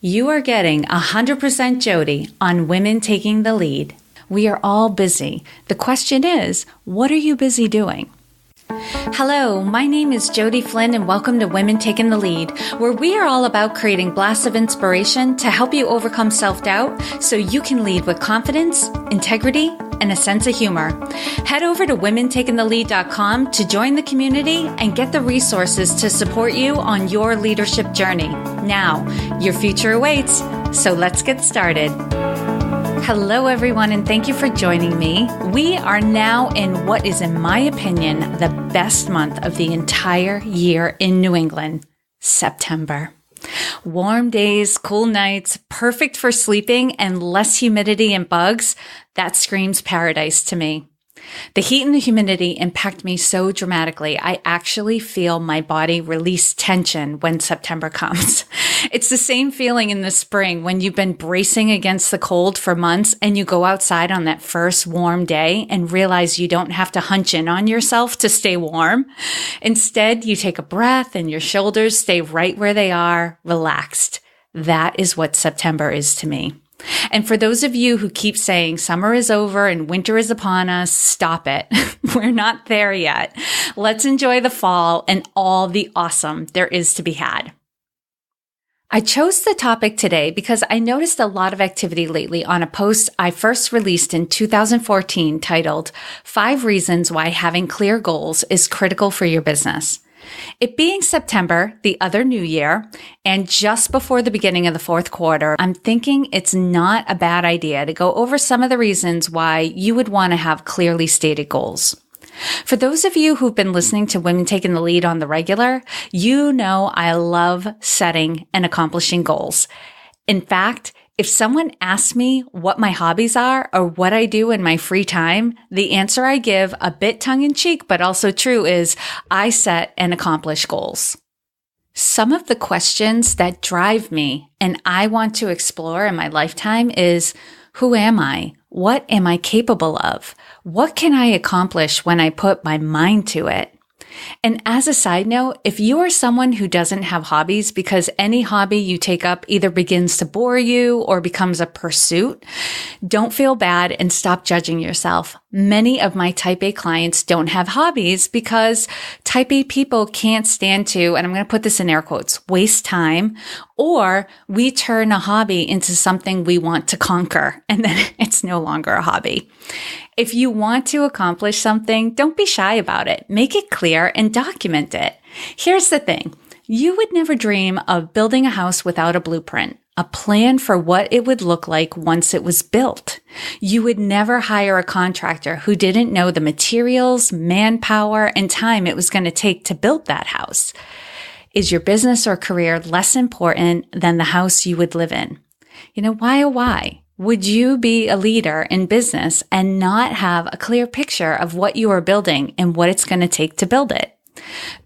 You are getting 100% Jodi on Women Taking the Lead. We are all busy. The question is, what are you busy doing? Hello, my name is Jodi Flynn and welcome to Women Taking the Lead, where we are all about creating blasts of inspiration to help you overcome self-doubt so you can lead with confidence, integrity, and a sense of humor. Head over to womentakingthelead.com to join the community and get the resources to support you on your leadership journey. Now, your future awaits, so let's get started. Hello, everyone, and thank you for joining me. We are now in what is, in my opinion, the best month of the entire year in New England, September. Warm days, cool nights, perfect for sleeping, and less humidity and bugs. That screams paradise to me. The heat and the humidity impact me so dramatically. I actually feel my body release tension when September comes. It's the same feeling in the spring when you've been bracing against the cold for months and you go outside on that first warm day and realize you don't have to hunch in on yourself to stay warm. Instead, you take a breath and your shoulders stay right where they are, relaxed. That is what September is to me. And for those of you who keep saying summer is over and winter is upon us, stop it. We're not there yet. Let's enjoy the fall and all the awesome there is to be had. I chose the topic today because I noticed a lot of activity lately on a post I first released in 2014 titled 5 Reasons Why Having Clear Goals is Critical for Your Business. It being September, the other new year, and just before the beginning of the fourth quarter, I'm thinking it's not a bad idea to go over some of the reasons why you would want to have clearly stated goals. For those of you who've been listening to Women Taking the Lead on the regular, you know I love setting and accomplishing goals. In fact, if someone asks me what my hobbies are or what I do in my free time, the answer I give, a bit tongue-in-cheek but also true, is I set and accomplish goals. Some of the questions that drive me and I want to explore in my lifetime is, who am I? What am I capable of? What can I accomplish when I put my mind to it? And as a side note, if you are someone who doesn't have hobbies because any hobby you take up either begins to bore you or becomes a pursuit, don't feel bad and stop judging yourself. Many of my type A clients don't have hobbies because type A people can't stand to, and I'm going to put this in air quotes, waste time, or we turn a hobby into something we want to conquer, and then it's no longer a hobby. If you want to accomplish something, don't be shy about it. Make it clear and document it. Here's the thing. You would never dream of building a house without a blueprint, a plan for what it would look like once it was built. You would never hire a contractor who didn't know the materials, manpower, and time it was going to take to build that house. Is your business or career less important than the house you would live in? Why oh why? Would you be a leader in business and not have a clear picture of what you are building and what it's going to take to build it?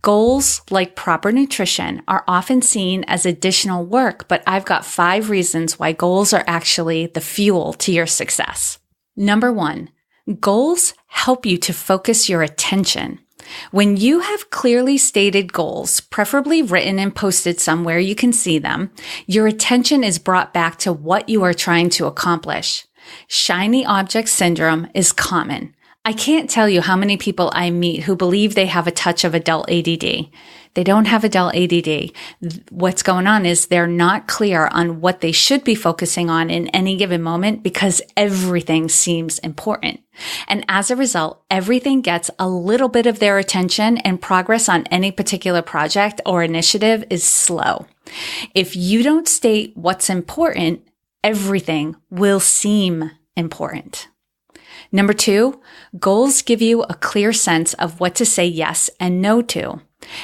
Goals, like proper nutrition, are often seen as additional work, but I've got 5 reasons why goals are actually the fuel to your success. Number 1, goals help you to focus your attention. When you have clearly stated goals, preferably written and posted somewhere you can see them, your attention is brought back to what you are trying to accomplish. Shiny object syndrome is common. I can't tell you how many people I meet who believe they have a touch of adult ADD. They don't have adult ADD. What's going on is they're not clear on what they should be focusing on in any given moment because everything seems important. And as a result, everything gets a little bit of their attention and progress on any particular project or initiative is slow. If you don't state what's important, everything will seem important. Number 2, goals give you a clear sense of what to say yes and no to.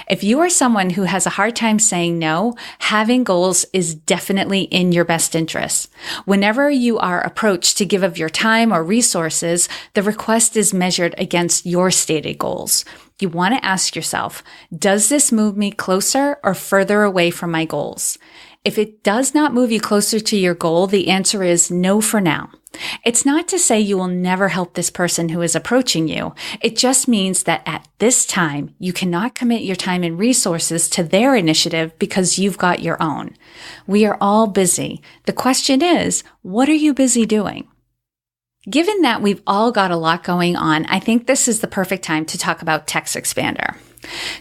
If you are someone who has a hard time saying no, having goals is definitely in your best interest. Whenever you are approached to give of your time or resources, the request is measured against your stated goals. You want to ask yourself, does this move me closer or further away from my goals? If it does not move you closer to your goal, the answer is no for now. It's not to say you will never help this person who is approaching you. It just means that at this time, you cannot commit your time and resources to their initiative because you've got your own. We are all busy. The question is, what are you busy doing? Given that we've all got a lot going on, I think this is the perfect time to talk about Text Expander.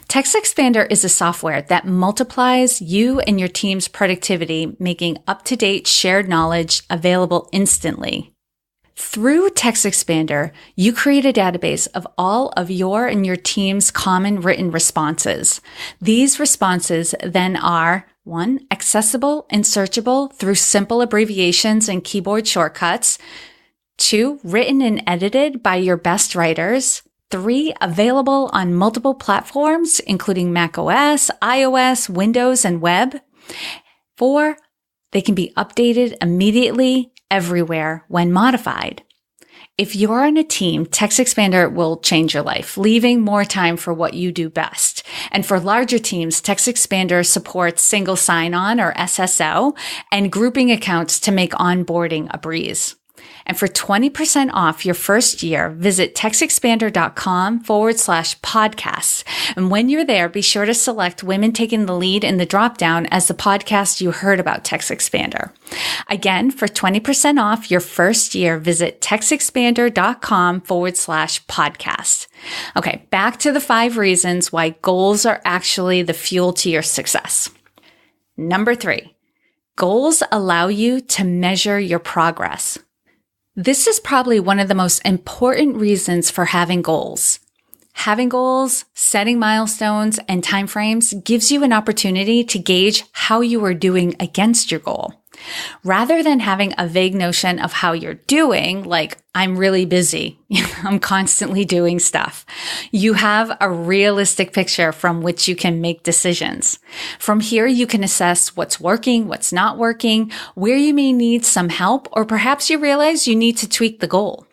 Text Expander is a software that multiplies you and your team's productivity, making up-to-date shared knowledge available instantly. Through Text Expander, you create a database of all of your and your team's common written responses. These responses then are 1. Accessible and searchable through simple abbreviations and keyboard shortcuts. 2. Written and edited by your best writers. 3. Available on multiple platforms, including macOS, iOS, Windows, and web. 4. They can be updated immediately, everywhere, when modified. If you're on a team, Text Expander will change your life, leaving more time for what you do best. And for larger teams, Text Expander supports single sign-on or SSO and grouping accounts to make onboarding a breeze. And for 20% off your first year, visit textexpander.com/podcasts. And when you're there, be sure to select Women Taking the Lead in the dropdown as the podcast you heard about Text Expander. Again, for 20% off your first year, visit textexpander.com/podcast. Okay, back to the 5 reasons why goals are actually the fuel to your success. Number 3, goals allow you to measure your progress. This is probably one of the most important reasons for having goals. Having goals, setting milestones, and timeframes gives you an opportunity to gauge how you are doing against your goal. Rather than having a vague notion of how you're doing, like, I'm really busy, I'm constantly doing stuff, you have a realistic picture from which you can make decisions. From here, you can assess what's working, what's not working, where you may need some help, or perhaps you realize you need to tweak the goal.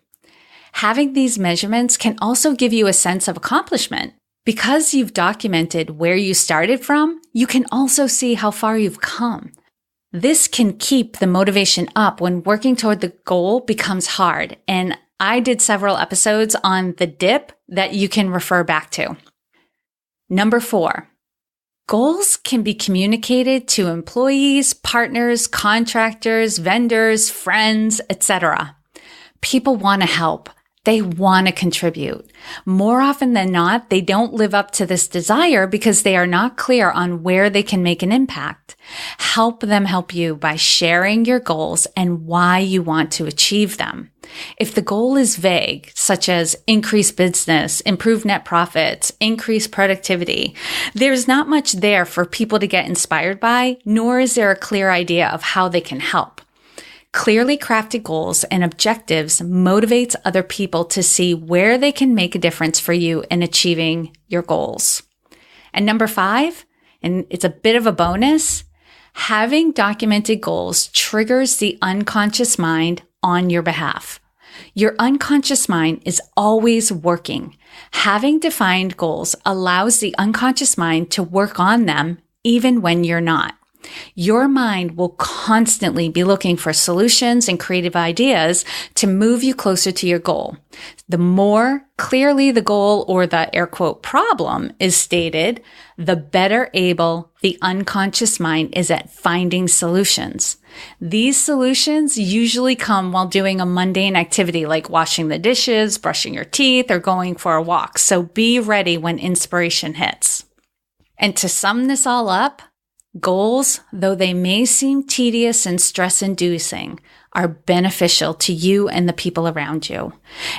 Having these measurements can also give you a sense of accomplishment. Because you've documented where you started from, you can also see how far you've come. This can keep the motivation up when working toward the goal becomes hard. And I did several episodes on the dip that you can refer back to. Number 4, goals can be communicated to employees, partners, contractors, vendors, friends, etc. People want to help. They want to contribute. More often than not, they don't live up to this desire because they are not clear on where they can make an impact. Help them help you by sharing your goals and why you want to achieve them. If the goal is vague, such as increase business, improve net profits, increase productivity, there's not much there for people to get inspired by, nor is there a clear idea of how they can help. Clearly crafted goals and objectives motivates other people to see where they can make a difference for you in achieving your goals. And number 5, and it's a bit of a bonus, having documented goals triggers the unconscious mind on your behalf. Your unconscious mind is always working. Having defined goals allows the unconscious mind to work on them even when you're not. Your mind will constantly be looking for solutions and creative ideas to move you closer to your goal. The more clearly the goal or the air quote problem is stated, the better able the unconscious mind is at finding solutions. These solutions usually come while doing a mundane activity like washing the dishes, brushing your teeth, or going for a walk. So be ready when inspiration hits. And to sum this all up, goals, though they may seem tedious and stress-inducing, are beneficial to you and the people around you.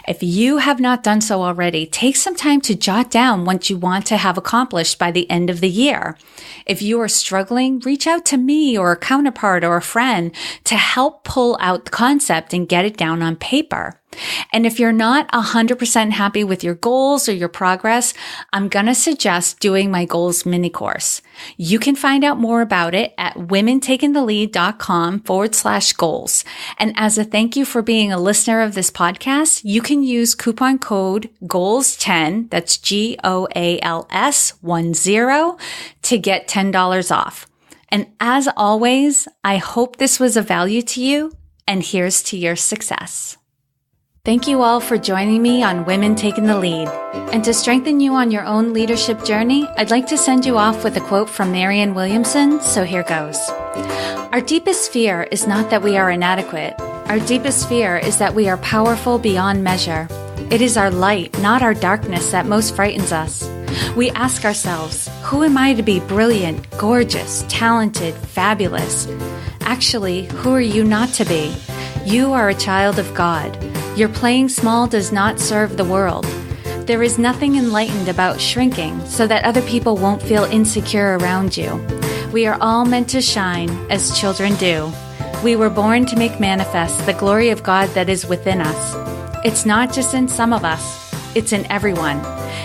If you have not done so already, take some time to jot down what you want to have accomplished by the end of the year. If you are struggling, reach out to me or a counterpart or a friend to help pull out the concept and get it down on paper. And if you're not 100% happy with your goals or your progress, I'm going to suggest doing my goals mini course. You can find out more about it at womentakingthelead.com/goals. And as a thank you for being a listener of this podcast, you can use coupon code GOALS10, that's GOALS10, to get $10 off. And as always, I hope this was of value to you, and here's to your success. Thank you all for joining me on Women Taking the Lead. And to strengthen you on your own leadership journey, I'd like to send you off with a quote from Marianne Williamson, so here goes. Our deepest fear is not that we are inadequate. Our deepest fear is that we are powerful beyond measure. It is our light, not our darkness, that most frightens us. We ask ourselves, who am I to be brilliant, gorgeous, talented, fabulous? Actually, who are you not to be? You are a child of God. Your playing small does not serve the world. There is nothing enlightened about shrinking so that other people won't feel insecure around you. We are all meant to shine as children do. We were born to make manifest the glory of God that is within us. It's not just in some of us, it's in everyone.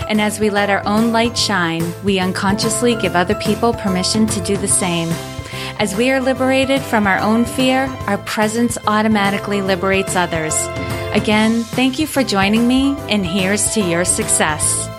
And as we let our own light shine, we unconsciously give other people permission to do the same. As we are liberated from our own fear, our presence automatically liberates others. Again, thank you for joining me, and here's to your success.